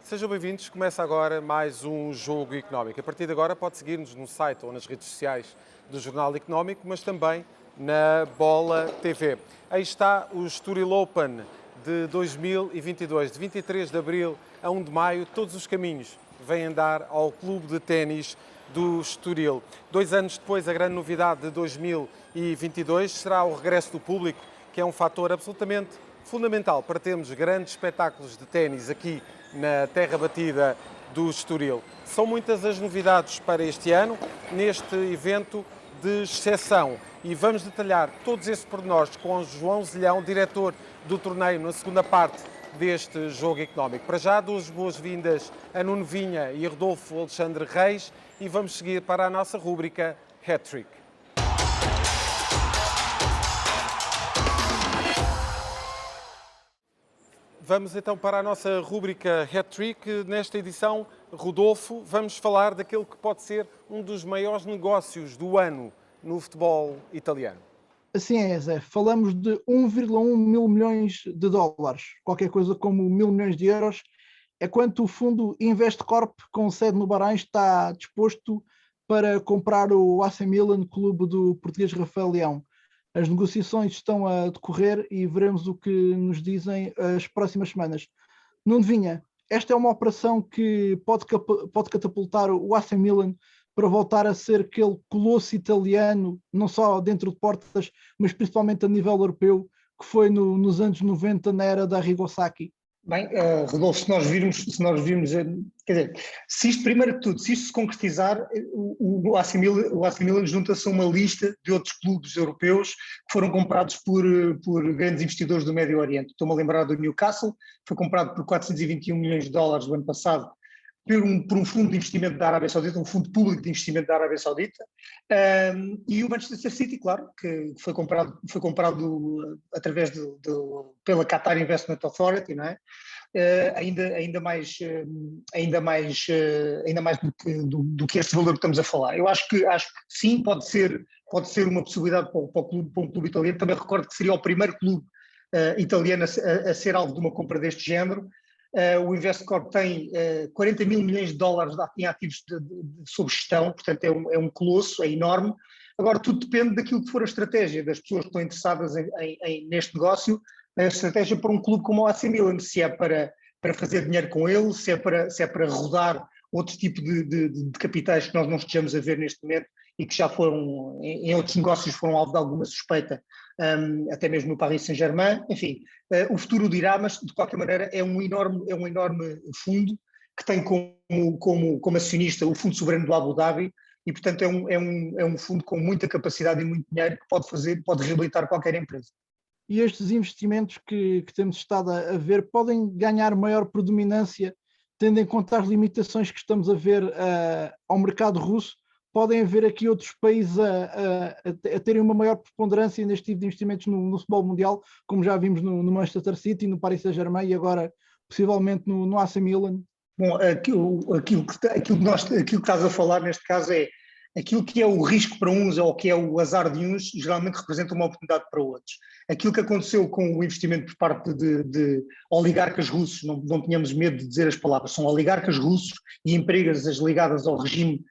Sejam bem-vindos. Começa agora mais um Jogo Económico. A partir de agora pode seguir-nos no site ou nas redes sociais do Jornal Económico, mas também na Bola TV. Aí está o Estoril Open de 2022, de 23 de abril a 1 de maio. Todos os caminhos vêm dar ao Clube de Ténis do Estoril. 2 anos depois, a grande novidade de 2022 será o regresso do público, que é um fator absolutamente fundamental para termos grandes espetáculos de ténis aqui na terra batida do Estoril. São muitas as novidades para este ano, neste evento de exceção. E vamos detalhar todos esses pormenores com João Zilhão, diretor do torneio, na segunda parte deste Jogo Económico. Para já, dou as boas-vindas a Nuno Vinha e a Rodolfo Alexandre Reis e vamos seguir para a nossa rúbrica Hat-Trick. Vamos então para a nossa rúbrica Hat-Trick. Nesta edição, Rodolfo, vamos falar daquele que pode ser um dos maiores negócios do ano no futebol italiano. Assim é, Zé. Falamos de 1,1 mil milhões de dólares, qualquer coisa como 1.000 milhões de euros, é quanto o fundo Investcorp, com sede no Bahrein, está disposto para comprar o AC Milan, clube do português Rafael Leão. As negociações estão a decorrer e veremos o que nos dizem as próximas semanas. Nuno Vinha, esta é uma operação que pode catapultar o AC Milan para voltar a ser aquele colosso italiano, não só dentro de portas, mas principalmente a nível europeu, que foi nos anos 90, na era da Arrigo Sacchi. Bem, Rodolfo, se nós virmos, quer dizer, se isto, primeiro de tudo, se isto se concretizar, o AC Milan junta-se a uma lista de outros clubes europeus que foram comprados por grandes investidores do Médio Oriente. Estou-me a lembrar do Newcastle, foi comprado por 421 milhões de dólares no ano passado, por um fundo de investimento da Arábia Saudita, um fundo público de investimento da Arábia Saudita, e o Manchester City, claro, que foi comprado através pela Qatar Investment Authority, não é? Ainda mais do que este valor que estamos a falar. Eu acho que sim, pode ser uma possibilidade para um clube italiano. Também recordo que seria o primeiro clube italiano a ser alvo de uma compra deste género. O Investcorp tem 40 mil milhões de dólares em ativos sob gestão, portanto é um colosso, é enorme. Agora tudo depende daquilo que for a estratégia das pessoas que estão interessadas neste negócio, a estratégia para um clube como o AC Milan, se é para fazer dinheiro com ele, se é para rodar outro tipo de capitais que nós não estejamos a ver neste momento e que já foram, em outros negócios, foram alvo de alguma suspeita, até mesmo no Paris Saint-Germain. Enfim, o futuro dirá, mas de qualquer maneira é um enorme fundo que tem como acionista o Fundo Soberano do Abu Dhabi e, portanto, é um fundo com muita capacidade e muito dinheiro que pode reabilitar qualquer empresa. E estes investimentos que temos estado a ver podem ganhar maior predominância, tendo em conta as limitações que estamos a ver ao mercado russo. Podem haver aqui outros países a terem uma maior preponderância neste tipo de investimentos no futebol mundial, como já vimos no Manchester City, no Paris Saint-Germain e agora possivelmente no AC Milan? Bom, aquilo que estás a falar neste caso é aquilo que é o risco para uns ou que é o azar de uns, geralmente representa uma oportunidade para outros. Aquilo que aconteceu com o investimento por parte de oligarcas russos, não tínhamos medo de dizer as palavras, são oligarcas russos e empresas ligadas ao regime,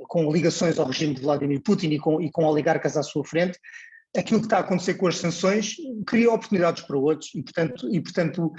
com ligações ao regime de Vladimir Putin e com oligarcas à sua frente. Aquilo que está a acontecer com as sanções cria oportunidades para outros e, portanto,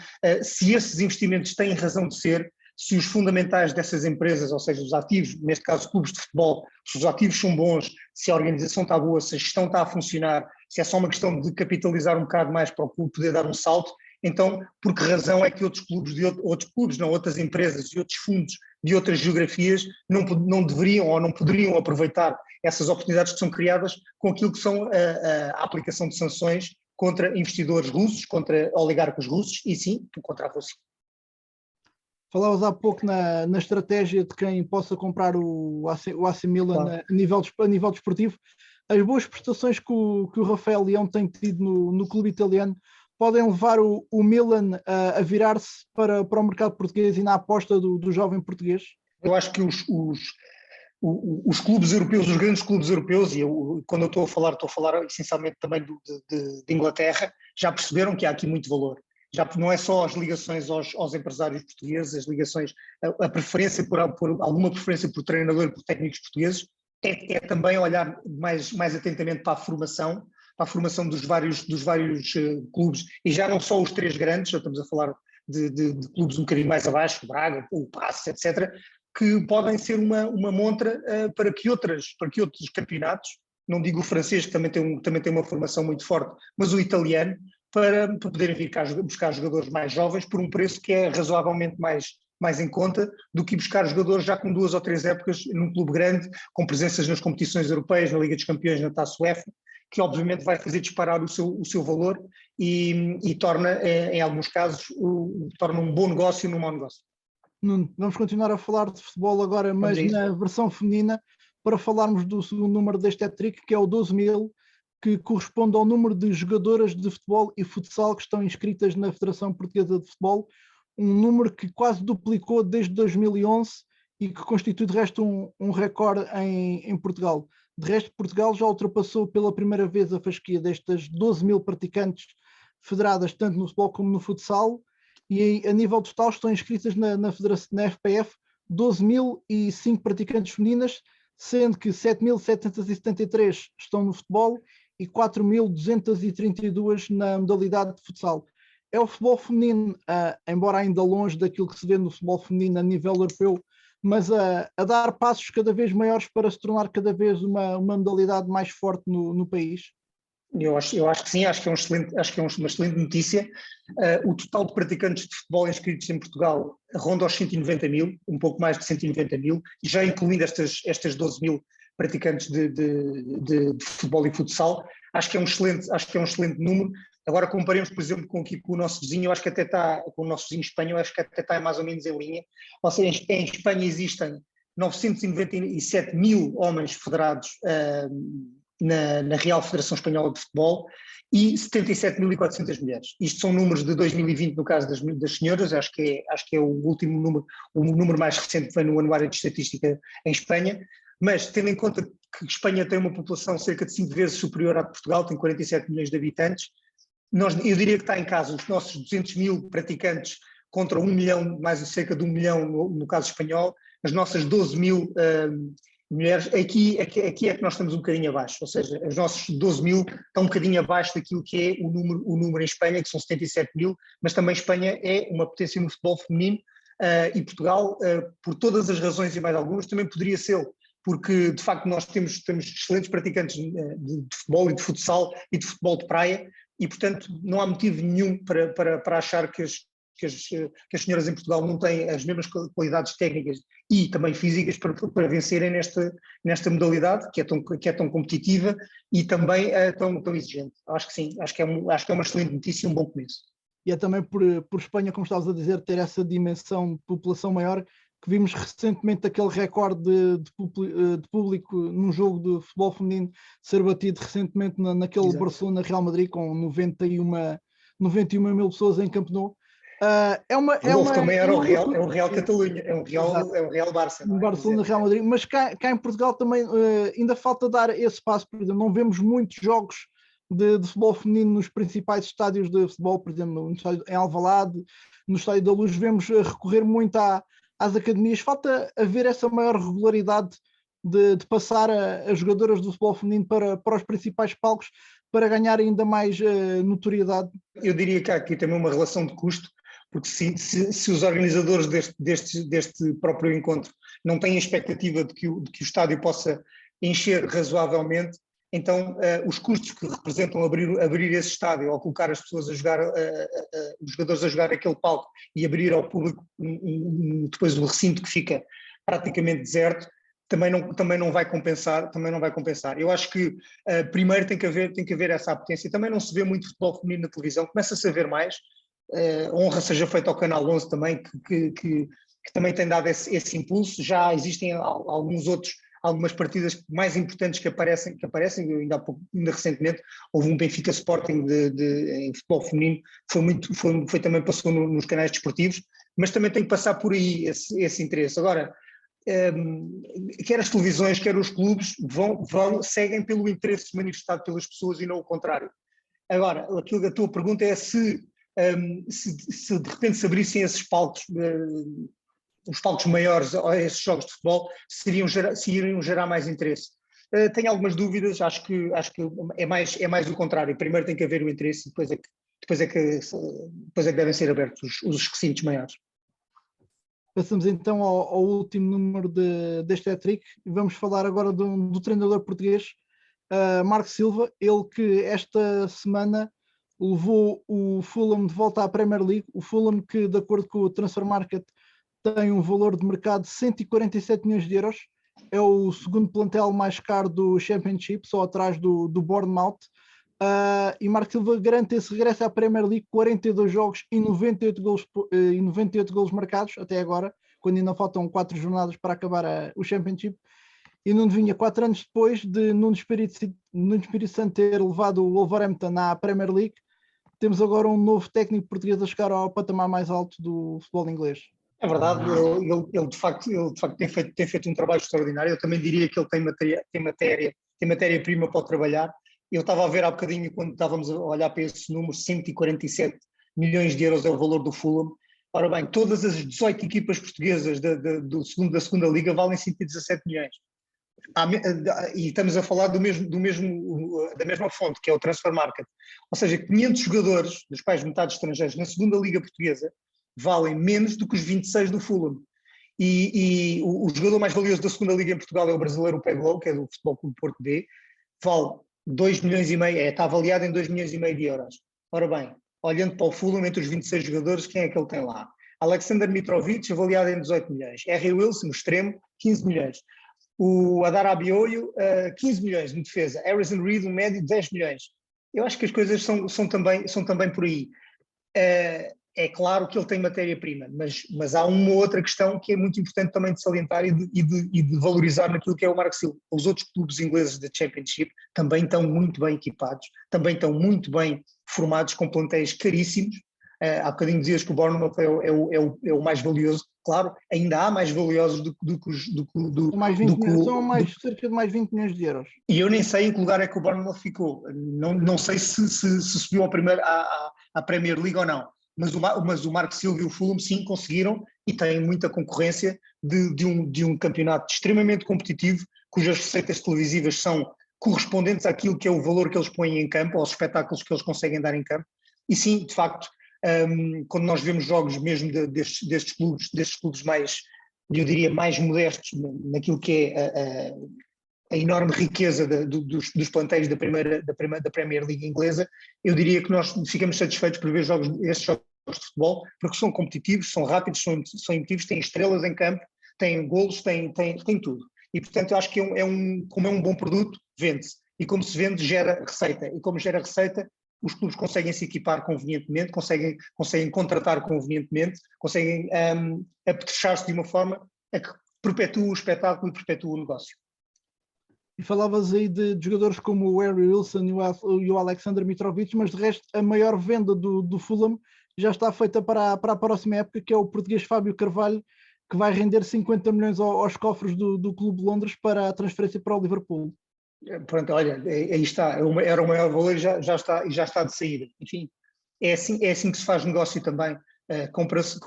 se esses investimentos têm razão de ser, se os fundamentais dessas empresas, ou seja, os ativos, neste caso clubes de futebol, se os ativos são bons, se a organização está boa, se a gestão está a funcionar, se é só uma questão de capitalizar um bocado mais para o clube poder dar um salto, então por que razão é que outras empresas e outros fundos de outras geografias não deveriam ou não poderiam aproveitar essas oportunidades que são criadas com aquilo que são a aplicação de sanções contra investidores russos, contra oligarcas russos e sim, contra a Rússia. Falavas há pouco na estratégia de quem possa comprar o AC Milan, claro, a nível desportivo. As boas prestações que o Rafael Leão tem tido no clube italiano podem levar o Milan a virar-se para o mercado português e na aposta do jovem português? Eu acho que os clubes europeus, os grandes clubes europeus, e quando eu estou a falar essencialmente também de Inglaterra, já perceberam que há aqui muito valor. Já não é só as ligações aos empresários portugueses, as ligações, a preferência por alguma preferência por treinador e por técnicos portugueses, é também olhar mais atentamente para a formação dos vários clubes, e já não só os três grandes, já estamos a falar de clubes um bocadinho mais abaixo, o Braga, o Passos, etc., que podem ser uma montra para que outros campeonatos, não digo o francês, que também tem uma formação muito forte, mas o italiano, para poderem vir cá buscar jogadores mais jovens por um preço que é razoavelmente mais em conta do que buscar jogadores já com 2 ou 3 épocas num clube grande, com presenças nas competições europeias, na Liga dos Campeões, na Taça UEFA, que obviamente vai fazer disparar o seu valor e torna, em alguns casos, torna um bom negócio num mau negócio. Vamos continuar a falar de futebol agora, mas na versão feminina, para falarmos do segundo número deste hat-trick, que é o 12.000, que corresponde ao número de jogadoras de futebol e futsal que estão inscritas na Federação Portuguesa de Futebol, um número que quase duplicou desde 2011 e que constitui de resto um recorde em Portugal. De resto, Portugal já ultrapassou pela primeira vez a fasquia destas 12.000 praticantes federadas tanto no futebol como no futsal, e a nível total estão inscritas na FPF 12.005 praticantes femininas, sendo que 7.773 estão no futebol e 4.232 na modalidade de futsal. É o futebol feminino, embora ainda longe daquilo que se vê no futebol feminino a nível europeu, mas a dar passos cada vez maiores para se tornar cada vez uma modalidade mais forte no país. Eu acho que sim, acho que é uma excelente notícia. O total de praticantes de futebol inscritos em Portugal ronda aos 190.000, um pouco mais de 190.000, já incluindo estas 12.000 praticantes de futebol e futsal. Acho que é um excelente número. Agora comparemos, por exemplo, com o nosso vizinho, eu acho que até está, com o nosso vizinho Espanha, eu acho que até está mais ou menos em linha. Ou seja, em Espanha existem 997.000 homens federados na Real Federação Espanhola de Futebol e 77.400 mulheres. Isto são números de 2020 no caso das senhoras, acho que é o último número, o número mais recente que vem no Anuário de Estatística em Espanha, mas tendo em conta que Espanha tem uma população cerca de 5 vezes superior à de Portugal, tem 47 milhões de habitantes, eu diria que está em casa os nossos 200.000 praticantes contra 1 milhão, mais cerca de 1 milhão no caso espanhol, as nossas 12.000 mulheres, aqui é que nós estamos um bocadinho abaixo, ou seja, os nossos 12.000 estão um bocadinho abaixo daquilo que é o número em Espanha, que são 77.000, mas também Espanha é uma potência no futebol feminino e Portugal, por todas as razões e mais algumas, também poderia ser, porque de facto nós temos excelentes praticantes de futebol e de futsal e de futebol de praia e portanto não há motivo nenhum para achar que as senhoras em Portugal não têm as mesmas qualidades técnicas e também físicas para vencerem nesta modalidade que é tão competitiva e também tão exigente. Acho que sim, acho que é uma excelente notícia e um bom começo. E é também por Espanha, como estavas a dizer, ter essa dimensão de população maior, que vimos recentemente aquele recorde de público num jogo de futebol feminino ser batido recentemente naquele Exato. Barcelona Real Madrid com 91 mil pessoas em Camp Nou. Também era o Real Catalunha, é um Real Barça. Um Barcelona Real Madrid, mas cá em Portugal também ainda falta dar esse passo, por exemplo, não vemos muitos jogos de futebol feminino nos principais estádios de futebol, por exemplo, no estádio em Alvalade, no Estádio da Luz, vemos recorrer muito às academias. Falta haver essa maior regularidade de passar as jogadoras do futebol feminino para os principais palcos para ganhar ainda mais notoriedade. Eu diria que há aqui também uma relação de custo, porque se os organizadores deste próprio encontro não têm a expectativa de que o estádio possa encher razoavelmente, então os custos que representam abrir esse estádio ou colocar as pessoas a jogar, os jogadores a jogar aquele palco e abrir ao público depois o recinto que fica praticamente deserto, também não vai compensar. Eu acho que primeiro tem que haver essa apetência. Também não se vê muito futebol feminino na televisão, começa-se a ver mais. Honra seja feita ao Canal 11 também, que também tem dado esse impulso. Já existem algumas partidas mais importantes que aparecem ainda recentemente. Houve um Benfica Sporting em futebol feminino, foi também passou nos canais desportivos, mas também tem que passar por aí esse interesse. Agora, quer as televisões, quer os clubes seguem pelo interesse manifestado pelas pessoas e não o contrário. Agora, a tua pergunta é se se de repente se abrissem esses palcos, os palcos maiores a esses jogos de futebol, se iriam gerar mais interesse. Tenho algumas dúvidas, acho que é mais o contrário. Primeiro tem que haver o interesse e depois é que devem ser abertos os recintos maiores. Passamos então ao último número deste hat-trick e vamos falar agora do treinador português, Marco Silva, ele que esta semana levou o Fulham de volta à Premier League, o Fulham que, de acordo com o Transfer Market, tem um valor de mercado de 147 milhões de euros, é o segundo plantel mais caro do Championship, só atrás do Bournemouth, e Marco Silva garante esse regresso à Premier League, 42 jogos e 98 golos marcados até agora, quando ainda faltam 4 jornadas para acabar o Championship. E Nuno Vinha, 4 anos depois de Nuno Espírito Santo ter levado o Wolverhampton à Premier League, temos agora um novo técnico português a chegar ao patamar mais alto do futebol inglês. É verdade, ele de facto tem feito um trabalho extraordinário. Eu também diria que ele tem matéria-prima para trabalhar. Eu estava a ver há bocadinho, quando estávamos a olhar para esse número, 147 milhões de euros é o valor do Fulham. Ora bem, todas as 18 equipas portuguesas da segunda Liga valem 117 milhões. E estamos a falar da mesma fonte, que é o Transfer Market. Ou seja, 500 jogadores, dos quais metade estrangeiros, na segunda Liga Portuguesa, valem menos do que os 26 do Fulham. E o jogador mais valioso da segunda Liga em Portugal é o brasileiro Peglow, que é do Futebol Clube Porto B, vale 2 milhões e meio, está avaliado em 2 milhões e meio de euros. Ora bem, olhando para o Fulham, entre os 26 jogadores, quem é que ele tem lá? Alexander Mitrovic, avaliado em 18 milhões. Harry Wilson, no extremo, 15 milhões. O Adar Abioyo, 15 milhões de defesa. Harrison Reed, um médio, 10 milhões. Eu acho que as coisas são também por aí. É claro que ele tem matéria-prima, mas há uma outra questão que é muito importante também de salientar e de valorizar naquilo que é o Marco Silva. Os outros clubes ingleses da Championship também estão muito bem equipados, também estão muito bem formados, com plantéis caríssimos. Há bocadinho dizias que o Bournemouth é o mais valioso. Claro, ainda há mais valiosos do que os... São cerca de mais 20 milhões de euros. E eu nem sei em que lugar é que o Bournemouth ficou. Não sei se subiu à Premier League ou não. Mas o Marco Silva e o Fulham sim conseguiram e têm muita concorrência de um campeonato extremamente competitivo, cujas receitas televisivas são correspondentes àquilo que é o valor que eles põem em campo, aos espetáculos que eles conseguem dar em campo. E sim, de facto, quando nós vemos jogos mesmo destes clubes mais, eu diria, mais modestos naquilo que é a enorme riqueza dos plantéis da Premier League inglesa, eu diria que nós ficamos satisfeitos por ver estes jogos de futebol, porque são competitivos, são rápidos, são emotivos, têm estrelas em campo, têm golos, têm tudo. E portanto eu acho que como é um bom produto, vende-se. E como se vende, gera receita. E como gera receita, os clubes conseguem se equipar convenientemente, conseguem contratar convenientemente, conseguem apetrechar-se de uma forma a que perpetua o espetáculo e perpetua o negócio. E falavas aí de jogadores como o Harry Wilson e o Alexander Mitrovic, mas de resto a maior venda do Fulham já está feita para a próxima época, que é o português Fábio Carvalho, que vai render 50 milhões aos cofres do Clube de Londres para a transferência para o Liverpool. Pronto, olha, aí está, era o maior valor e já está de saída. Enfim, é assim que se faz negócio também. Compra-se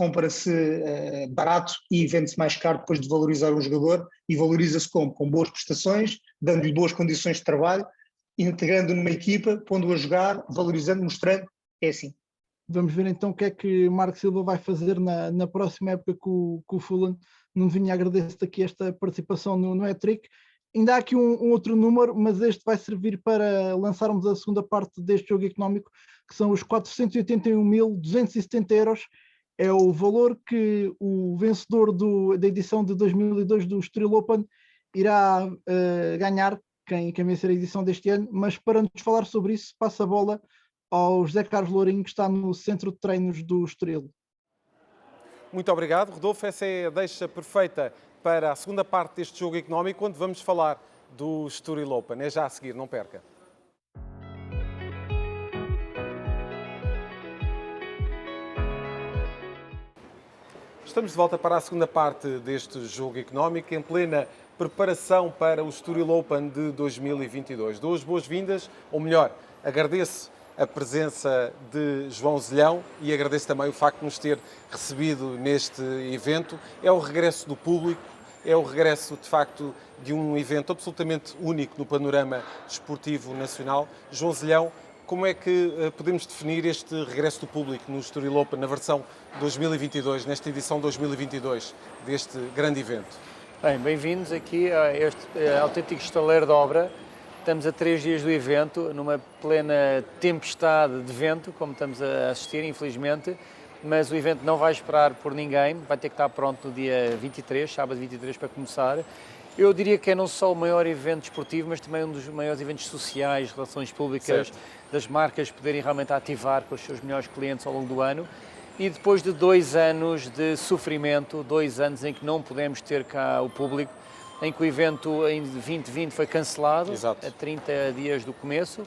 barato e vende-se mais caro depois de valorizar um jogador, e valoriza-se como? Com boas prestações, dando-lhe boas condições de trabalho, integrando numa equipa, pondo-o a jogar, valorizando, mostrando, é assim. Vamos ver então o que é que Marco Silva vai fazer na próxima época com o Fulham. Não vinha agradecer-te aqui esta participação no hat-trick. Ainda há aqui um outro número, mas este vai servir para lançarmos a segunda parte deste jogo económico, que são os 481.270 euros. É o valor que o vencedor da edição de 2002 do Estoril Open irá ganhar, quem vencer a edição deste ano. Mas para nos falar sobre isso, passa a bola ao José Carlos Lourinho, que está no centro de treinos do Estoril. Muito obrigado, Rodolfo. Essa é a deixa perfeita para a segunda parte deste jogo económico, onde vamos falar do Estoril Open. É já a seguir, não perca. Estamos de volta para a segunda parte deste jogo económico, em plena preparação para o Estoril Open de 2022. Dou as boas-vindas, ou melhor, agradeço a presença de João Zilhão e agradeço também o facto de nos ter recebido neste evento. É o regresso do público, é o regresso, de facto, de um evento absolutamente único no panorama desportivo nacional. João Zilhão, como é que podemos definir este regresso do público no Estoril Open na versão 2022, nesta edição 2022 deste grande evento? Bem, bem-vindos aqui a este autêntico estaleiro de obra. Estamos a 3 dias do evento, numa plena tempestade de vento, como estamos a assistir, infelizmente, mas o evento não vai esperar por ninguém, vai ter que estar pronto no dia 23, sábado 23, para começar. Eu diria que é não só o maior evento desportivo, mas também um dos maiores eventos sociais, relações públicas, certo, das marcas poderem realmente ativar com os seus melhores clientes ao longo do ano. E depois de 2 anos de sofrimento, 2 anos em que não pudemos ter cá o público, em que o evento em 2020 foi cancelado, exato, a 30 dias do começo,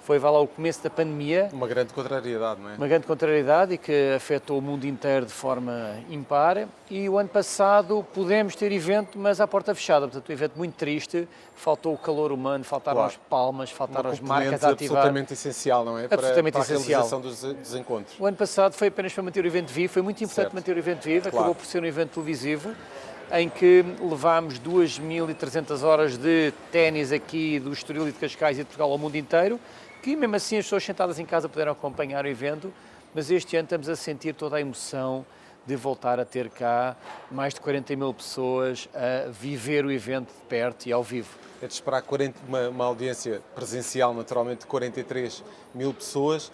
foi lá o começo da pandemia. Uma grande contrariedade, não é? Uma grande contrariedade e que afetou o mundo inteiro de forma impar. E o ano passado pudemos ter evento, mas à porta fechada. Portanto, um evento muito triste, faltou o calor humano, faltaram as palmas, faltaram as marcas a ativar. Absolutamente essencial, não é? Absolutamente para essencial. A realização dos encontros. O ano passado foi apenas para manter o evento vivo, foi muito importante, certo, manter o evento vivo, claro, acabou por ser um evento televisivo, em que levámos 2.300 horas de ténis aqui do Estoril e de Cascais e de Portugal ao mundo inteiro, que mesmo assim as pessoas sentadas em casa puderam acompanhar o evento, mas este ano estamos a sentir toda a emoção de voltar a ter cá mais de 40.000 pessoas a viver o evento de perto e ao vivo. É de esperar uma audiência presencial, naturalmente, de 43.000 pessoas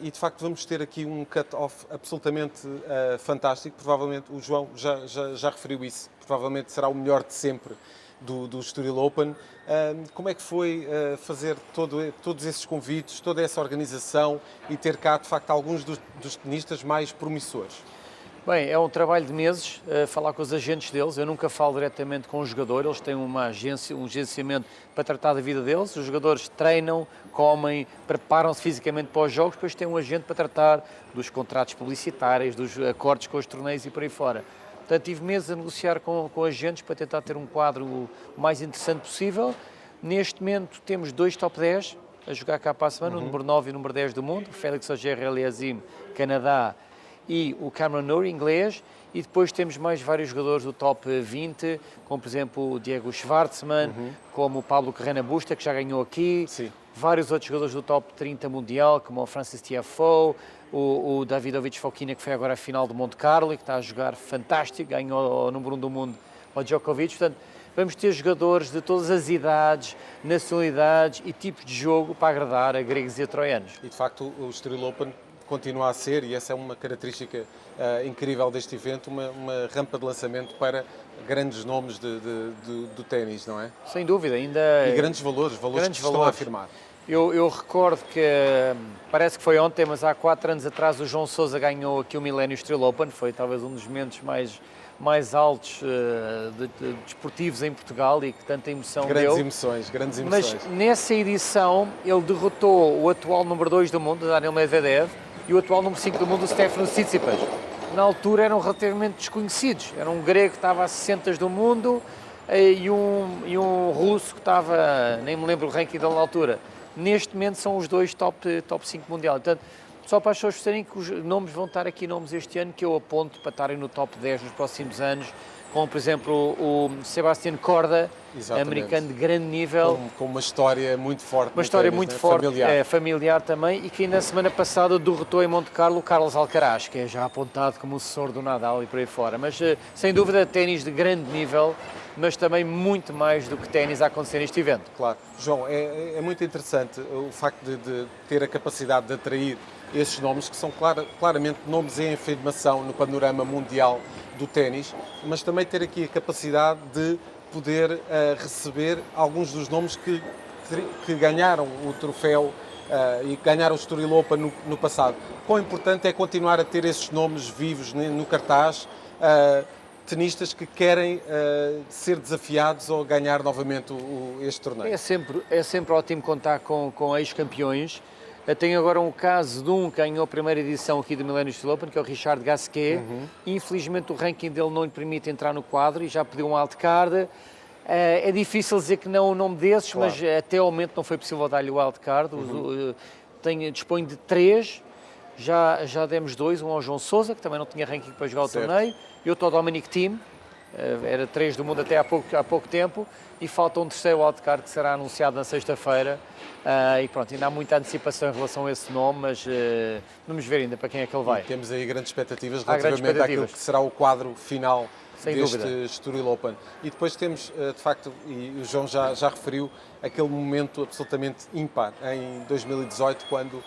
e, de facto, vamos ter aqui um cut-off absolutamente fantástico. Provavelmente, o João já referiu isso, provavelmente será o melhor de sempre do Estoril Open. Como é que foi fazer todos esses convites, toda essa organização e ter cá, de facto, alguns dos tenistas mais promissores? Bem, é um trabalho de meses, falar com os agentes deles. Eu nunca falo diretamente com o jogador, eles têm uma agência, um agenciamento para tratar da vida deles. Os jogadores treinam, comem, preparam-se fisicamente para os jogos, depois têm um agente para tratar dos contratos publicitários, dos acordos com os torneios e por aí fora. Portanto, tive meses a negociar com agentes para tentar ter um quadro o mais interessante possível. Neste momento temos 2 top 10 a jogar cá para a semana, o número 9 e o número 10 do mundo, o Félix Auger-Aliassime, Canadá, e o Cameron Norrie, inglês, e depois temos mais vários jogadores do top 20, como por exemplo o Diego Schwartzman, como o Pablo Carreño Busta, que já ganhou aqui, sim, vários outros jogadores do top 30 mundial, como o Francis Tiafoe, o Davidovich Fokina, que foi agora à final do Monte Carlo e que está a jogar fantástico, ganhou o número 1 do mundo, o Djokovic. Portanto, vamos ter jogadores de todas as idades, nacionalidades e tipos de jogo para agradar a gregos e a troianos. E de facto o Estoril Open continua a ser, e essa é uma característica incrível deste evento, uma rampa de lançamento para grandes nomes do ténis, não é? Sem dúvida, ainda... E grandes valores que estão a afirmar. Eu recordo que, parece que foi ontem, mas há 4 anos atrás o João Sousa ganhou aqui o Millennium Estoril Open, foi talvez um dos momentos mais altos desportivos em Portugal e que tanta emoção deu. Grandes emoções. Mas nessa edição ele derrotou o atual número 2 do mundo, Daniil Medvedev, e o atual número 5 do mundo, o Stefanos Tsitsipas. Na altura eram relativamente desconhecidos. Era um grego que estava a 60 do mundo e um russo que estava, nem me lembro o ranking dele na altura. Neste momento são os 2 top 5 mundial. Portanto, só para as pessoas perceberem que os nomes vão estar aqui, nomes este ano que eu aponto para estarem no top 10 nos próximos anos, como por exemplo o Sebastian Korda, americano de grande nível. Com uma história muito forte. Uma história muito forte, familiar também, e que ainda na semana passada derrotou em Monte Carlo o Carlos Alcaraz, que é já apontado como o sucessor do Nadal e por aí fora. Mas sem dúvida ténis de grande nível, mas também muito mais do que ténis a acontecer neste evento. Claro. João, é muito interessante o facto de ter a capacidade de atrair esses nomes, que são claramente nomes em afirmação no panorama mundial do ténis, mas também ter aqui a capacidade de poder receber alguns dos nomes que ganharam o troféu e ganharam o Estoril Open no passado. Quão importante é continuar a ter esses nomes vivos no cartaz, tenistas que querem ser desafiados ou ganhar novamente este torneio? É sempre ótimo contar com ex-campeões. Eu tenho agora um caso de um que ganhou a primeira edição aqui do Millennium Estoril Open, que é o Richard Gasquet. Infelizmente o ranking dele não lhe permite entrar no quadro e já pediu um wildcard. É difícil dizer que não o nome desses, claro, mas até ao momento não foi possível dar-lhe o wildcard. dispõe de 3, já demos 2, um ao João Sousa, que também não tinha ranking para jogar o torneio, e outro ao Dominic Thiem, era 3 do mundo até há pouco tempo, e falta um terceiro wildcard que será anunciado na sexta-feira, e pronto, ainda há muita antecipação em relação a esse nome, mas vamos ver ainda para quem é que ele vai. E temos aí grandes expectativas Há grandes relativamente àquilo que será o quadro final Sem deste dúvida. Estoril Open. E depois temos, de facto, e o João já referiu, aquele momento absolutamente ímpar em 2018, quando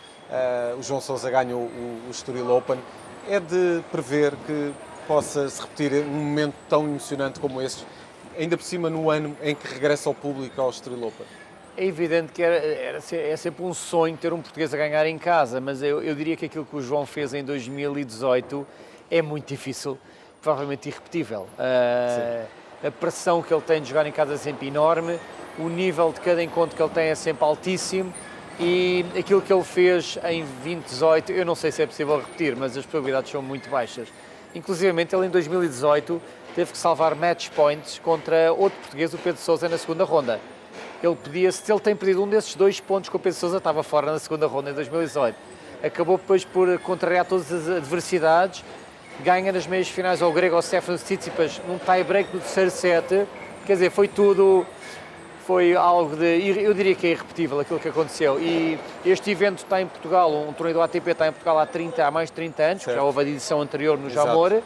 o João Sousa ganhou o Estoril Open. É de prever que possa se repetir um momento tão emocionante como este, ainda por cima no ano em que regressa ao público ao Estoril Open. É evidente que é sempre um sonho ter um português a ganhar em casa, mas eu diria que aquilo que o João fez em 2018 é muito difícil, provavelmente irrepetível. A pressão que ele tem de jogar em casa é sempre enorme, o nível de cada encontro que ele tem é sempre altíssimo, e aquilo que ele fez em 2018, eu não sei se é possível repetir, mas as probabilidades são muito baixas. Inclusive, ele em 2018 teve que salvar match points contra outro português, o Pedro Sousa, na segunda ronda. Se ele tem perdido um desses 2 pontos com o Pedro Sousa, estava fora na segunda ronda em 2018. Acabou depois por contrariar todas as adversidades, ganha nas meias finais ao grego, ao Stefanos Tsitsipas, num tie-break no terceiro set. Quer dizer, foi algo eu diria que é irrepetível aquilo que aconteceu. E este evento está em Portugal, um torneio do ATP está em Portugal há mais de 30 anos, já houve a edição anterior no Jamor,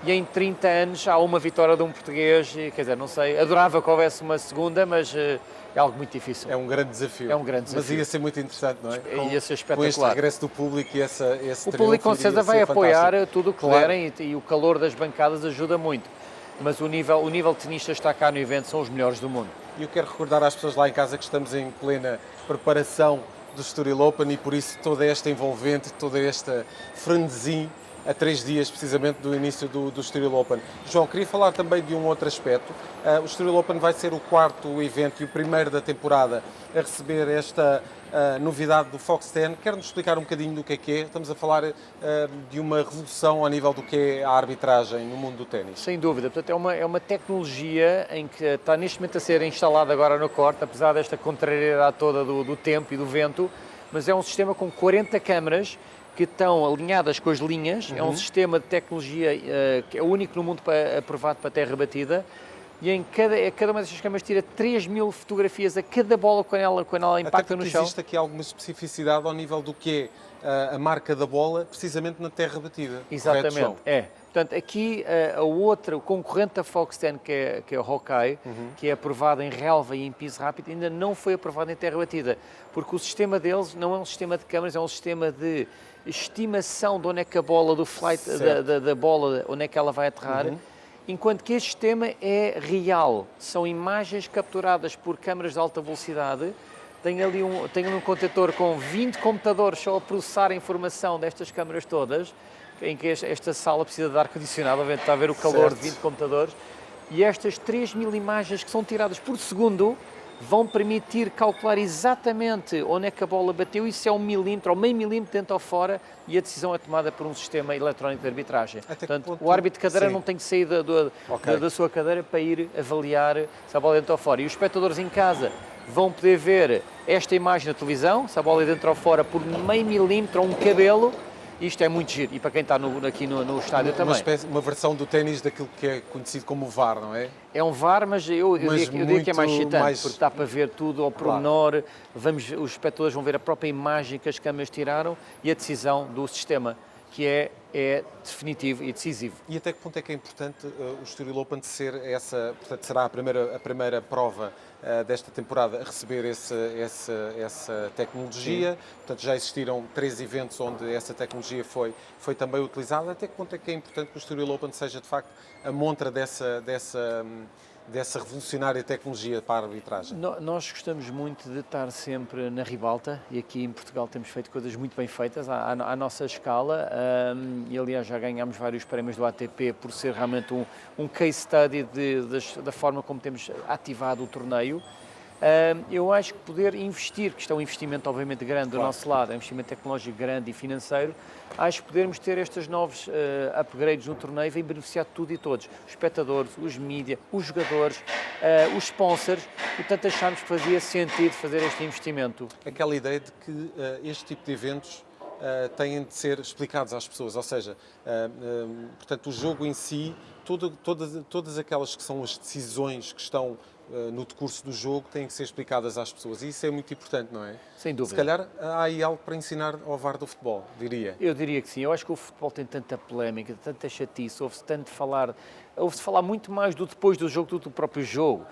e em 30 anos há uma vitória de um português, e, quer dizer, não sei, adorava que houvesse uma segunda, mas é algo muito difícil. É um grande desafio. É um grande desafio. Mas ia ser muito interessante, não é? Ia ser espetacular. Com este regresso do público e esse O público com certeza vai apoiar tudo o que Claro. derem, e o calor das bancadas ajuda muito. Mas o nível de tenistas que está cá no evento são os melhores do mundo. E eu quero recordar às pessoas lá em casa que estamos em plena preparação do Estoril Open e por isso toda esta envolvente, toda esta frenesi a 3 dias precisamente do início do Estoril Open. João, queria falar também de um outro aspecto. O Estoril Open vai ser o 4º evento e o primeiro da temporada a receber esta novidade do Fox 10. Quer-nos explicar um bocadinho do que é? Estamos a falar de uma revolução ao nível do que é a arbitragem no mundo do ténis. Sem dúvida, portanto é uma tecnologia em que está neste momento a ser instalada agora no corte, apesar desta contrariedade toda do tempo e do vento, mas é um sistema com 40 câmaras que estão alinhadas com as linhas, é um sistema de tecnologia que é o único no mundo aprovado para terra batida, e em cada uma destas câmaras tira 3.000 fotografias a cada bola quando ela impacta no chão. Existe aqui alguma especificidade ao nível do que é a marca da bola, precisamente na terra batida. Exatamente, Correto, João? Portanto, aqui o concorrente da Fox 10, que é o Hawkeye, que é aprovado em relva e em piso rápido, ainda não foi aprovado em terra batida, porque o sistema deles não é um sistema de câmaras, é um sistema de estimação de onde é que a bola, do flight da bola, onde é que ela vai aterrar, enquanto que este sistema é real. São imagens capturadas por câmaras de alta velocidade. Tem ali um contentor com 20 computadores só a processar a informação destas câmaras todas, em que esta sala precisa de ar-condicionado, está a ver o calor de 20 computadores, e estas 3.000 imagens que são tiradas por segundo vão permitir calcular exatamente onde é que a bola bateu, e se é 1 milímetro ou meio milímetro dentro ou fora, e a decisão é tomada por um sistema eletrónico de arbitragem. Portanto, o árbitro de cadeira não tem que sair da sua cadeira para ir avaliar se a bola é dentro ou fora. E os espectadores em casa vão poder ver esta imagem na televisão, se a bola é dentro ou fora, por meio milímetro ou um cabelo. Isto é muito giro, e para quem está aqui no estádio também. Uma versão do ténis daquilo que é conhecido como o VAR, não é? É um VAR, mas eu diria que é mais excitante, porque está para ver tudo ao pormenor, os espectadores vão ver a própria imagem que as câmaras tiraram e a decisão do sistema, que é definitivo e decisivo. E até que ponto é que é importante o Estoril Open ser portanto será a primeira prova desta temporada a receber essa tecnologia? Sim. Portanto, já existiram 3 eventos onde essa tecnologia foi também utilizada. Até que ponto é que é importante que o Estoril Open seja, de facto, a montra dessa revolucionária tecnologia para a arbitragem? Nós gostamos muito de estar sempre na ribalta, e aqui em Portugal temos feito coisas muito bem feitas à nossa escala, e aliás já ganhámos vários prémios do ATP por ser realmente um case study da forma como temos ativado o torneio. Eu acho que poder investir, que isto é um investimento obviamente grande do nosso lado, é um investimento tecnológico grande e financeiro, acho que podermos ter estes novos upgrades no torneio vem beneficiar de tudo e todos. Os espectadores, os mídia, os jogadores, os sponsors, portanto achámos que fazia sentido fazer este investimento. Aquela ideia de que este tipo de eventos têm de ser explicados às pessoas, ou seja, portanto o jogo em si, todas aquelas que são as decisões que estão no decurso do jogo têm que ser explicadas às pessoas e isso é muito importante, não é? Sem dúvida. Se calhar há aí algo para ensinar ao VAR do futebol, diria. Eu diria que sim. Eu acho que o futebol tem tanta polémica, tanta chatice, ouve-se falar muito mais do depois do jogo do que do próprio jogo.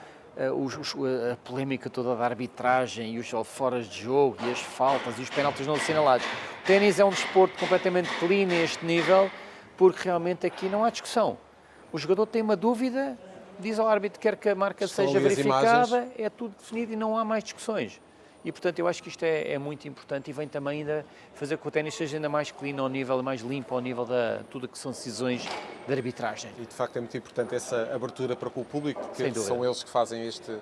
A polémica toda da arbitragem e os foras de jogo e as faltas e os penaltis não assinalados. O ténis é um desporto completamente clean a este nível porque realmente aqui não há discussão. O jogador tem uma dúvida, diz ao árbitro que quer que a marca seja verificada, é tudo definido e não há mais discussões. E, portanto, eu acho que isto é muito importante e vem também ainda fazer com que o ténis seja ainda mais clean ao nível, mais limpo ao nível de tudo que são decisões de arbitragem. E, de facto, é muito importante essa abertura para com o público, porque Sem são eles que fazem este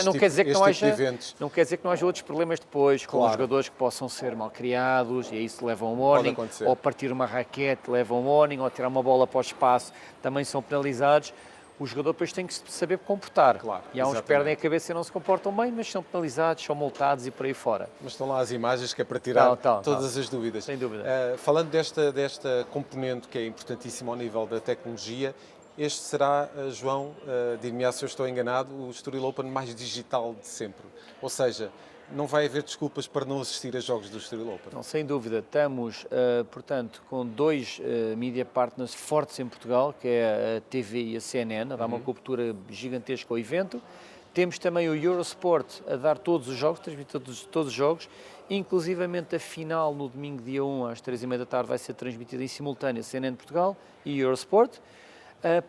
não quer dizer que não haja, eventos. não quer dizer que não haja outros problemas depois, com Claro. os jogadores que possam ser mal criados, e a isso leva um warning, acontecer. ou partir uma raquete leva um warning, ou tirar uma bola para o espaço, também são penalizados. O jogador depois tem que se saber comportar. Claro, e há uns que exatamente. perdem a cabeça e não se comportam bem, mas são penalizados, são multados e por aí fora. Mas estão lá as imagens que é para tirar Estão. todas as dúvidas. Sem dúvida. Falando desta componente que é importantíssima ao nível da tecnologia, este será, João, dir-me-á se eu estou enganado, o Estoril Open mais digital de sempre. Ou seja, não vai haver desculpas para não assistir a jogos do Estoril Open. Não, sem dúvida. Estamos, portanto, com dois media partners fortes em Portugal, que é a TV e a CNN, a dar uma cobertura gigantesca ao evento. Temos também o Eurosport a dar todos os jogos, transmitir todos os jogos, inclusivamente a final no domingo, dia 1, às 3h30 da tarde, vai ser transmitida em simultâneo CNN Portugal e Eurosport.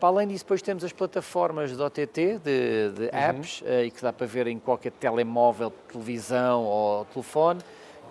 Para além disso, depois temos as plataformas de OTT, de apps, e que dá para ver em qualquer telemóvel, televisão ou telefone,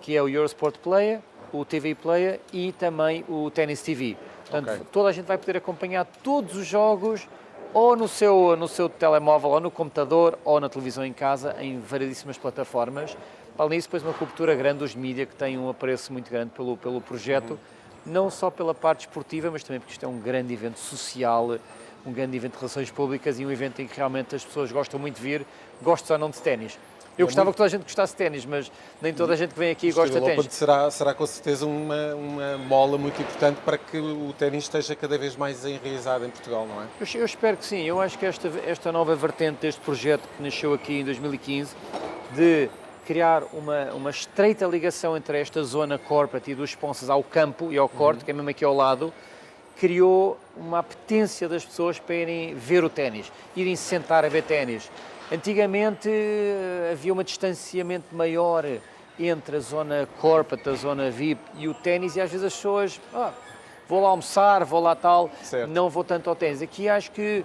que é o Eurosport Player, o TV Player e também o Tennis TV. Portanto, toda a gente vai poder acompanhar todos os jogos ou no seu telemóvel, ou no computador, ou na televisão em casa, em variedíssimas plataformas. Para além disso, depois uma cobertura grande dos mídia, que tem um apreço muito grande pelo projeto, não só pela parte esportiva, mas também porque isto é um grande evento social, um grande evento de relações públicas e um evento em que realmente as pessoas gostam muito de vir, gostam ou não de ténis. Eu gostava que toda a gente gostasse de ténis, mas nem toda a gente que vem aqui gosta de ténis. Será com certeza uma mola muito importante para que o ténis esteja cada vez mais enraizado em Portugal, não é? Eu espero que sim. Eu acho que esta nova vertente deste projeto que nasceu aqui em 2015, de criar uma estreita ligação entre esta zona corporate e dos sponsors ao campo e ao corte, que é mesmo aqui ao lado, criou uma apetência das pessoas para irem ver o ténis, irem se sentar a ver ténis. Antigamente havia um distanciamento maior entre a zona corporate, a zona VIP e o ténis, e às vezes as pessoas, vou lá almoçar, vou lá tal, certo, não vou tanto ao ténis. Aqui acho que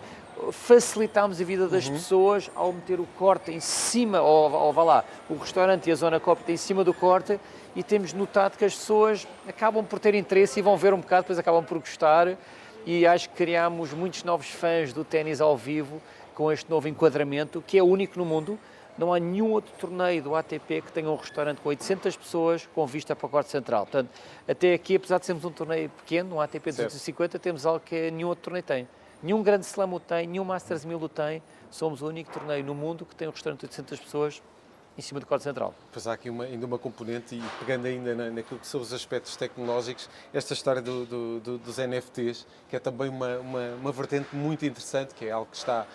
facilitámos a vida das pessoas ao meter o corte em cima, ou vá lá, o restaurante e a zona corporate em cima do corte, e temos notado que as pessoas acabam por ter interesse e vão ver um bocado, depois acabam por gostar, e acho que criámos muitos novos fãs do ténis ao vivo com este novo enquadramento, que é único no mundo. Não há nenhum outro torneio do ATP que tenha um restaurante com 800 pessoas com vista para o corte central. Portanto, até aqui, apesar de sermos um torneio pequeno, um ATP 250, temos algo que nenhum outro torneio tem. Nenhum grande slam o tem, nenhum Masters 1000 o tem. Somos o único torneio no mundo que tem um restaurante de 800 pessoas em cima do corte central. Pois há aqui ainda uma componente, e pegando ainda naquilo que são os aspectos tecnológicos, esta história dos NFTs, que é também uma vertente muito interessante, que é algo que está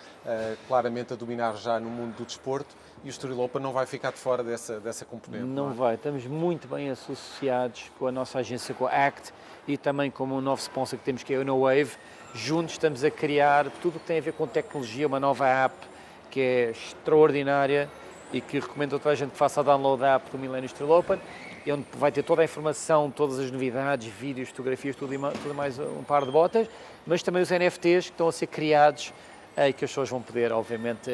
claramente a dominar já no mundo do desporto, e o Estoril Open não vai ficar de fora dessa componente. Não vai, estamos muito bem associados com a nossa agência, com a ACT, e também com um novo sponsor que temos, que é a InnoWave. Juntos estamos a criar tudo o que tem a ver com tecnologia, uma nova app que é extraordinária e que recomendo a toda a gente que faça a download da app do Millennium Estoril Open, onde vai ter toda a informação, todas as novidades, vídeos, fotografias, tudo mais um par de botas, mas também os NFTs que estão a ser criados e que as pessoas vão poder, obviamente,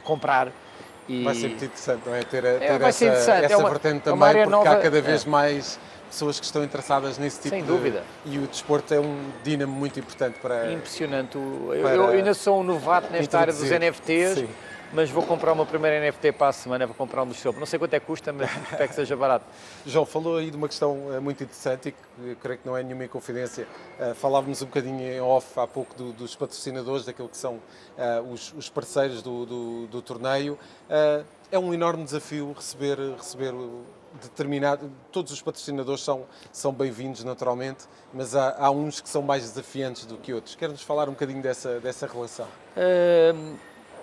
comprar. E vai ser muito interessante, não é? Ter essa vertente também, porque há cada vez mais pessoas que estão interessadas nesse tipo Sem dúvida. E o desporto é um dínamo muito importante para... Impressionante. Eu ainda sou um novato nesta área dos NFTs. Sim. mas vou comprar uma primeira NFT para a semana, vou comprar um do Estoril. Não sei quanto é que custa, mas espero que seja barato. João, falou aí de uma questão muito interessante e que creio que não é nenhuma inconfidência. Falávamos um bocadinho em off há pouco dos patrocinadores, daquilo que são os parceiros do torneio. É um enorme desafio receber determinado. Todos os patrocinadores são bem-vindos, naturalmente, mas há uns que são mais desafiantes do que outros. Quer-nos falar um bocadinho dessa relação?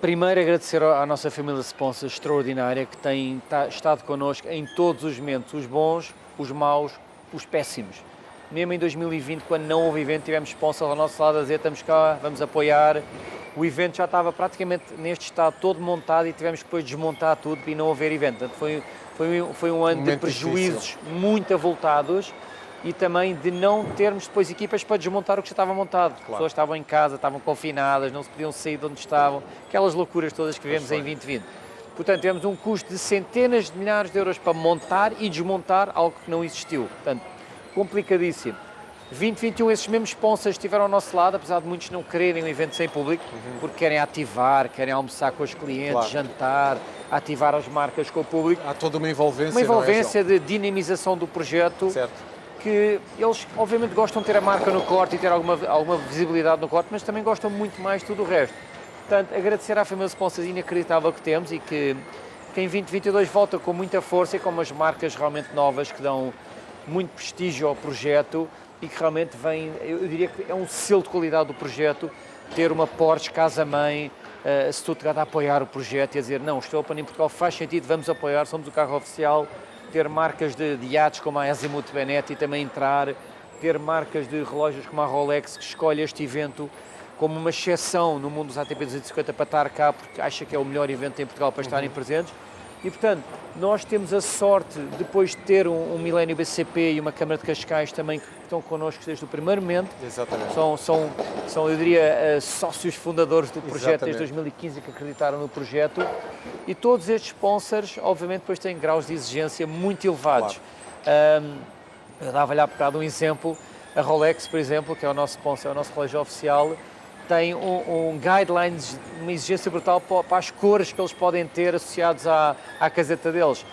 Primeiro, agradecer à nossa família de sponsors extraordinária que tem estado connosco em todos os momentos, os bons, os maus, os péssimos. Mesmo em 2020, quando não houve evento, tivemos sponsors ao nosso lado a dizer: estamos cá, vamos apoiar. O evento já estava praticamente neste estado todo montado e tivemos que depois desmontar tudo e não haver evento. Portanto, foi um ano de prejuízos difícil, muito avultados, e também de não termos depois equipas para desmontar o que já estava montado. Claro. As pessoas estavam em casa, estavam confinadas, não se podiam sair de onde estavam, aquelas loucuras todas que vivemos em 2020. Portanto, tivemos um custo de centenas de milhares de euros para montar e desmontar algo que não existiu. Portanto, complicadíssimo. 2021, esses mesmos sponsors estiveram ao nosso lado, apesar de muitos não quererem um evento sem público, porque querem ativar, querem almoçar com os clientes, claro, jantar, ativar as marcas com o público. Há toda uma envolvência. Uma envolvência de dinamização do projeto. Certo. Que eles, obviamente, gostam de ter a marca no corte e ter alguma visibilidade no corte, mas também gostam muito mais de tudo o resto. Portanto, agradecer à família de sponsors inacreditável que temos e que em 2022 volta com muita força e com umas marcas realmente novas que dão muito prestígio ao projeto e que realmente vem, eu diria que é um selo de qualidade do projeto, ter uma Porsche casa-mãe, Stuttgart a apoiar o projeto e a dizer: não, o Estoril Open em Portugal faz sentido, vamos apoiar, somos o carro oficial. Ter marcas de iates como a Azimuth Benetti também entrar, ter marcas de relógios como a Rolex que escolhe este evento como uma exceção no mundo dos ATP 250 para estar cá, porque acha que é o melhor evento em Portugal para estarem presentes. E, portanto, nós temos a sorte, depois de ter um Milênio BCP e uma Câmara de Cascais também que estão connosco desde o primeiro momento. Exatamente. São, eu diria, sócios fundadores do projeto. Exatamente. Desde 2015 que acreditaram no projeto. E todos estes sponsors, obviamente, depois têm graus de exigência muito elevados. Claro. Eu dava-lhe há bocado um exemplo. A Rolex, por exemplo, que é o nosso sponsor, é o nosso relógio oficial, tem um guidelines, uma exigência brutal para as cores que eles podem ter associados à caseta deles.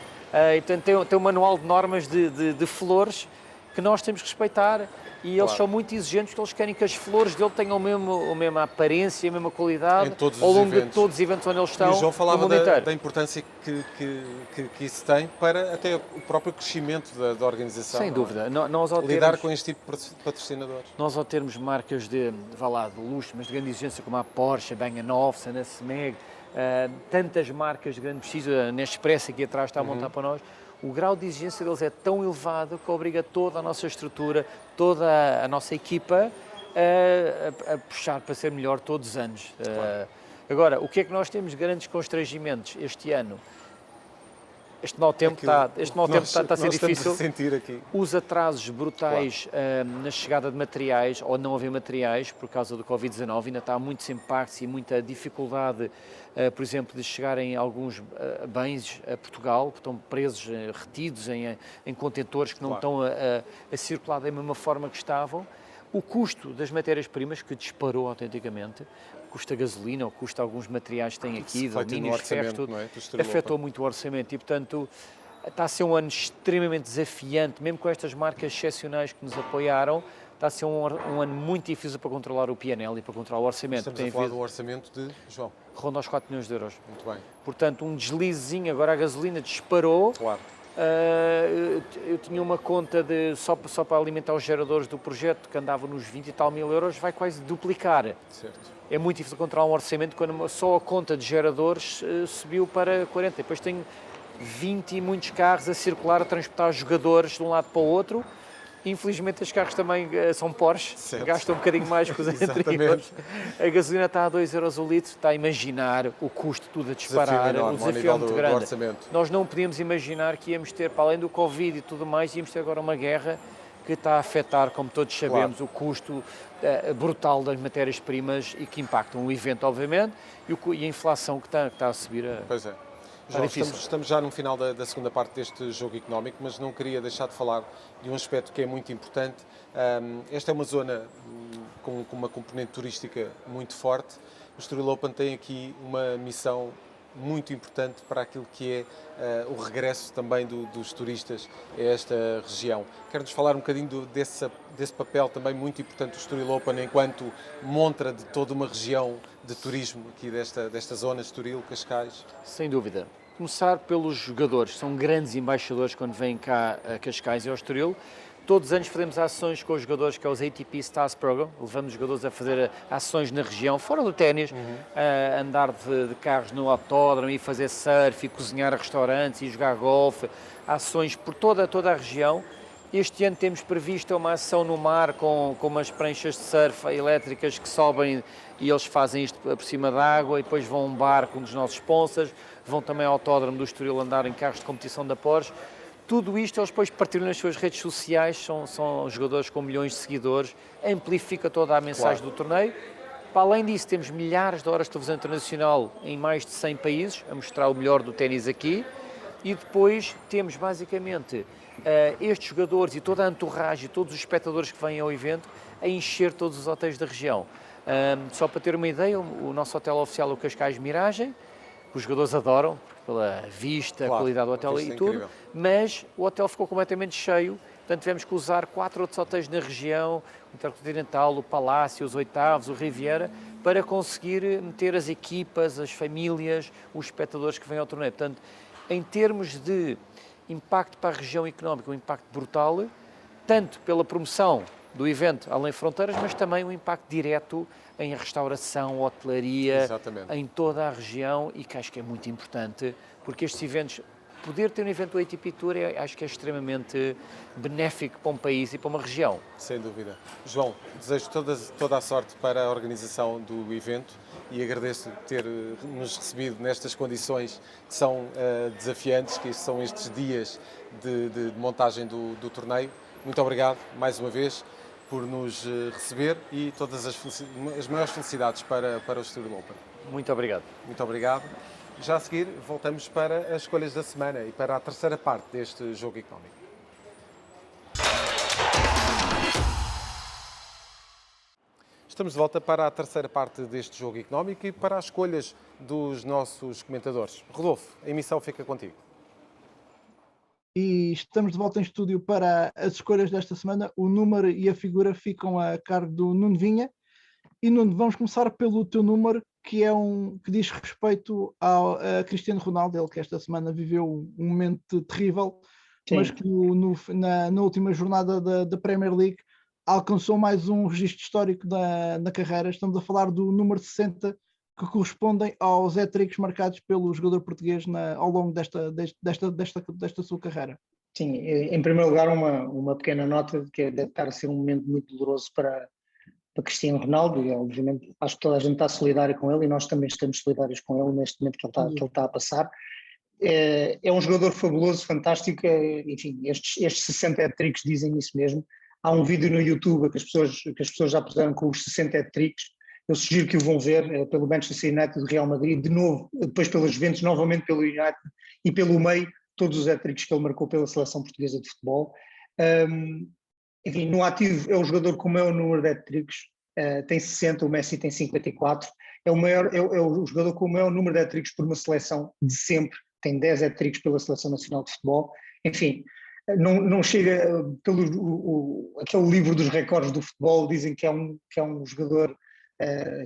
Então tem um manual de normas de flores que nós temos que respeitar e eles, claro, são muito exigentes, porque eles querem que as flores dele tenham a mesma aparência, a mesma qualidade ao longo de todos os eventos onde eles estão. E o João falava no mundo inteiro. Da importância que isso tem para até o próprio crescimento da organização. Sem dúvida. Nós lidar com este tipo de patrocinadores. Nós, ao termos marcas de luxo, mas de grande exigência, como a Porsche, a Bang & Olufsen, a Smeg, tantas marcas de grande prestígio, a Nespresso aqui atrás está a montar para nós, o grau de exigência deles é tão elevado que obriga toda a nossa estrutura, toda a nossa equipa a puxar para ser melhor todos os anos. Claro. Agora, o que é que nós temos de grandes constrangimentos este ano? Este mau tempo está a ser difícil. A sentir aqui. Os atrasos brutais, claro, na chegada de materiais ou não haver materiais por causa do Covid-19, ainda está muitos impactos e muita dificuldade, por exemplo, de chegarem alguns bens a Portugal, que estão presos, retidos em contentores que não, claro, estão a circular da mesma forma que estavam. O custo das matérias-primas, que disparou autenticamente, custa gasolina, ou custa alguns materiais que têm aqui, domínios, ferros, tudo, afetou muito o orçamento e, portanto, está a ser um ano extremamente desafiante, mesmo com estas marcas excepcionais que nos apoiaram, está a ser um ano muito difícil para controlar o PNL e para controlar o orçamento. Estamos a falar do orçamento de, João? Ronda aos 4 milhões de euros. Muito bem. Portanto, um deslizezinho, agora a gasolina disparou. Claro. Eu tinha uma conta só para alimentar os geradores do projeto que andava nos 20 e tal mil euros, vai quase duplicar. Certo. É muito difícil controlar um orçamento quando só a conta de geradores subiu para 40. Depois tenho 20 e muitos carros a circular, a transportar jogadores de um lado para o outro. Infelizmente, os carros também são Porsche, certo, gastam um bocadinho mais que os anteriores. A gasolina está a 2 euros o litro, está a imaginar o custo tudo a disparar, o desafio é muito grande. Nós não podíamos imaginar que íamos ter, para além do Covid e tudo mais, íamos ter agora uma guerra que está a afetar, como todos sabemos, claro, o custo brutal das matérias-primas e que impactam o evento, obviamente, e a inflação que está a subir. Pois é. João, estamos já no final da segunda parte deste jogo económico, mas não queria deixar de falar de um aspecto que é muito importante. Esta é uma zona com uma componente turística muito forte. O Estoril Open tem aqui uma missão muito importante para aquilo que é o regresso também dos turistas a esta região. Quer-nos falar um bocadinho desse papel também muito importante do Estoril Open enquanto montra de toda uma região de turismo aqui desta zona, Estoril, Cascais? Sem dúvida. Começar pelos jogadores, são grandes embaixadores quando vêm cá a Cascais e ao Estoril. Todos os anos fazemos ações com os jogadores, que é os ATP Stars Program. Levamos os jogadores a fazer ações na região, fora do ténis, a andar de carros no autódromo e fazer surf, e cozinhar a restaurantes e jogar golfe. Ações por toda a região. Este ano temos previsto uma ação no mar com umas pranchas de surf elétricas que sobem e eles fazem isto por cima da água e depois vão a um barco, um dos nossos sponsors, vão também ao autódromo do Estoril andar em carros de competição da Porsche. Tudo isto eles depois partilham nas suas redes sociais, são jogadores com milhões de seguidores, amplifica toda a mensagem do torneio. Para além disso, temos milhares de horas de televisão internacional em mais de 100 países, a mostrar o melhor do ténis aqui. E depois temos basicamente estes jogadores e toda a entourage, todos os espectadores que vêm ao evento, a encher todos os hotéis da região. Só para ter uma ideia, o nosso hotel oficial é o Cascais Miragem, que os jogadores adoram, pela vista, claro, a qualidade do hotel e tudo, incrível. mas o hotel ficou completamente cheio, portanto tivemos que usar 4 outros hotéis na região, o Intercontinental, o Palácio, os Oitavos, o Riviera, para conseguir meter as equipas, as famílias, os espectadores que vêm ao torneio. Portanto, em termos de impacto para a região económica, um impacto brutal, tanto pela promoção do evento além fronteiras, mas também um impacto direto em restauração, hotelaria, Exatamente. em toda a região, e que acho que é muito importante, porque estes eventos, poder ter um evento do ATP Tour, acho que é extremamente benéfico para um país e para uma região. Sem dúvida. João, desejo toda a sorte para a organização do evento e agradeço ter-nos recebido nestas condições que são desafiantes, que são estes dias de montagem do torneio. Muito obrigado, mais uma vez, por nos receber e todas as maiores felicidades para o Estoril Open. Muito obrigado. Muito obrigado. Já a seguir, voltamos para as escolhas da semana e para a terceira parte deste jogo económico. Estamos de volta para a terceira parte deste jogo económico e para as escolhas dos nossos comentadores. Rodolfo, a emissão fica contigo. E estamos de volta em estúdio para as escolhas desta semana. O número e a figura ficam a cargo do Nuno Vinha. E Nuno, vamos começar pelo teu número, que diz respeito a Cristiano Ronaldo, ele que esta semana viveu um momento terrível, sim, mas que na última jornada da Premier League alcançou mais um registro histórico na carreira. Estamos a falar do número 60, que correspondem aos hat-tricks marcados pelo jogador português ao longo desta sua carreira. Sim, em primeiro lugar uma pequena nota de que deve estar a ser um momento muito doloroso para Cristiano Ronaldo, e obviamente acho que toda a gente está solidária com ele e nós também estamos solidários com ele neste momento que ele está a passar. É um jogador fabuloso, fantástico, enfim, estes 60 hat-tricks dizem isso mesmo. Há um vídeo no YouTube que as pessoas já puseram com os 60 hat-tricks. Eu sugiro que o vão ver pelo Manchester United, do Real Madrid, de novo, depois pelos Juventus, novamente pelo United e pelo meio, todos os hat-tricks que ele marcou pela seleção portuguesa de futebol. Enfim, no ativo é o jogador com o maior número de hat-tricks, tem 60, o Messi tem 54, é o jogador com o maior número de hat-tricks por uma seleção de sempre, tem 10 hat-tricks pela Seleção Nacional de Futebol. Enfim, não chega aquele livro dos recordes do futebol, dizem que é um jogador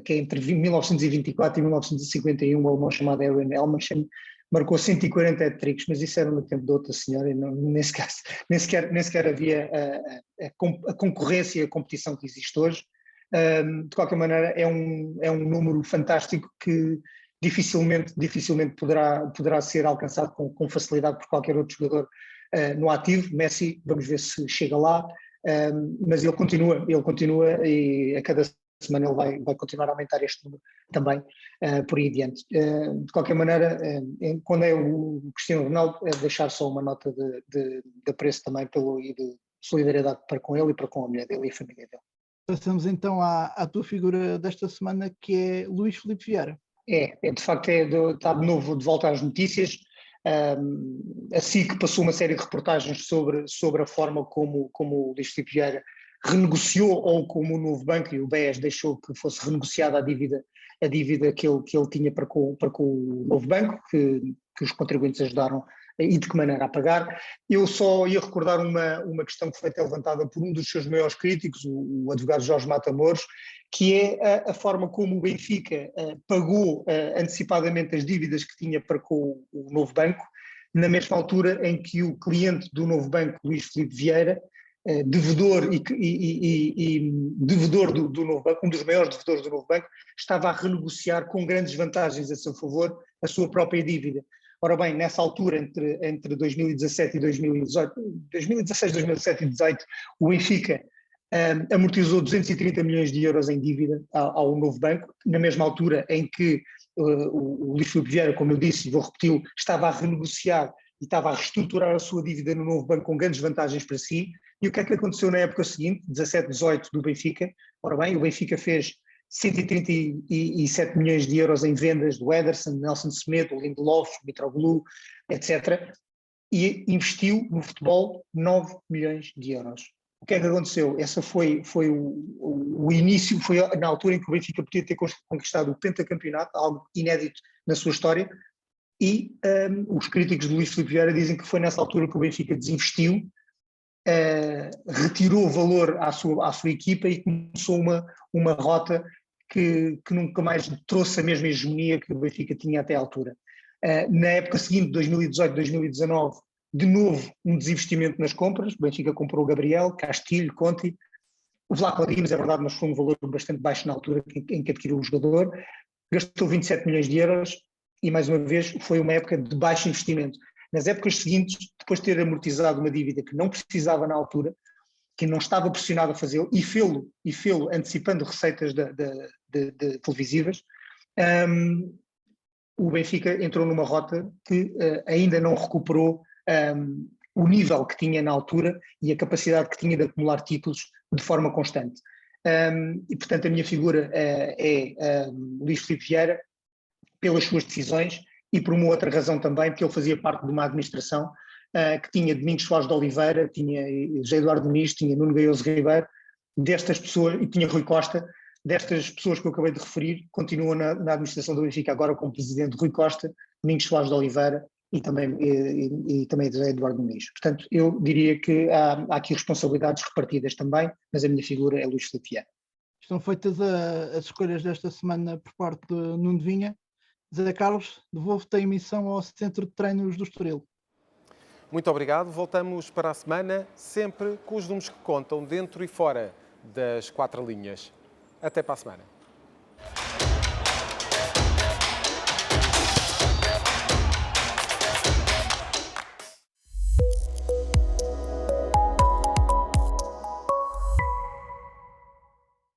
que é entre 1924 e 1951, um alemão chamado Erwin Elmersen, marcou 140 hat-tricks, mas isso era no tempo de outra senhora, e nesse caso nem sequer havia a concorrência e a competição que existe hoje. De qualquer maneira é um número fantástico que dificilmente poderá ser alcançado com facilidade por qualquer outro jogador no ativo. Messi, vamos ver se chega lá, mas ele continua e a cada semana ele vai continuar a aumentar este número também, por aí adiante. De qualquer maneira, quando é o Cristiano Ronaldo, é deixar só uma nota de apreço também e de solidariedade para com ele e para com a mulher dele e a família dele. Passamos então à tua figura desta semana, que é Luís Filipe Vieira. De facto, está de novo de volta às notícias. A SIC passou uma série de reportagens sobre a forma como o Luís Filipe Vieira renegociou, ou como o Novo Banco e o BES deixou que fosse renegociada a dívida que ele tinha para com o Novo Banco, que os contribuintes ajudaram e de que maneira a pagar. Eu só ia recordar uma questão que foi até levantada por um dos seus maiores críticos, o advogado Jorge Matamoros, que é a forma como o Benfica pagou antecipadamente as dívidas que tinha para com o Novo Banco, na mesma altura em que o cliente do Novo Banco, Luís Filipe Vieira, devedor devedor do Novo Banco, um dos maiores devedores do Novo Banco, estava a renegociar com grandes vantagens a seu favor a sua própria dívida. Ora bem, nessa altura, entre 2017 e 2018, 2016, 2017 e 2018, o Benfica amortizou 230 milhões de euros em dívida ao Novo Banco, na mesma altura em que o Luís Filipe Vieira, como eu disse, e vou repetir, estava a renegociar e estava a reestruturar a sua dívida no Novo Banco com grandes vantagens para si. E o que é que aconteceu na época seguinte, 17-18 do Benfica? Ora bem, o Benfica fez 137 milhões de euros em vendas do Ederson, Nelson Semedo, Lindelof, Mitroglou, etc. E investiu no futebol 9 milhões de euros. O que é que aconteceu? Essa foi o início, foi na altura em que o Benfica podia ter conquistado o pentacampeonato, algo inédito na sua história, e os críticos de Luís Filipe Vieira dizem que foi nessa altura que o Benfica desinvestiu, retirou valor à sua equipa e começou uma rota que nunca mais trouxe a mesma hegemonia que o Benfica tinha até à altura. Na época seguinte, 2018-2019, de novo um desinvestimento nas compras. O Benfica comprou o Gabriel, Castilho, Conti, o Vlaco Dimos, é verdade, mas foi um valor bastante baixo na altura em que adquiriu o jogador, gastou 27 milhões de euros e, mais uma vez, foi uma época de baixo investimento. Nas épocas seguintes, depois de ter amortizado uma dívida que não precisava na altura, que não estava pressionado a fazê-lo, e fê-lo antecipando receitas de televisivas, o Benfica entrou numa rota que ainda não recuperou o nível que tinha na altura e a capacidade que tinha de acumular títulos de forma constante. E, portanto, a minha figura é Luís Filipe Vieira, pelas suas decisões e por uma outra razão também, porque ele fazia parte de uma administração que tinha Domingos Soares de Oliveira, tinha José Eduardo Muniz, tinha Nuno Gaioso Ribeiro, destas pessoas, e tinha Rui Costa. Destas pessoas que eu acabei de referir, continuam na administração do Benfica agora como presidente Rui Costa, Domingos Soares de Oliveira e também José Eduardo Muniz. Portanto, eu diria que há aqui responsabilidades repartidas também, mas a minha figura é Luís Filipe Vieira. Estão feitas as escolhas desta semana por parte de Nuno Vinha. Zé Carlos, devolvo-te a emissão ao Centro de Treinos do Estoril. Muito obrigado. Voltamos para a semana, sempre com os números que contam dentro e fora das 4 linhas. Até para a semana.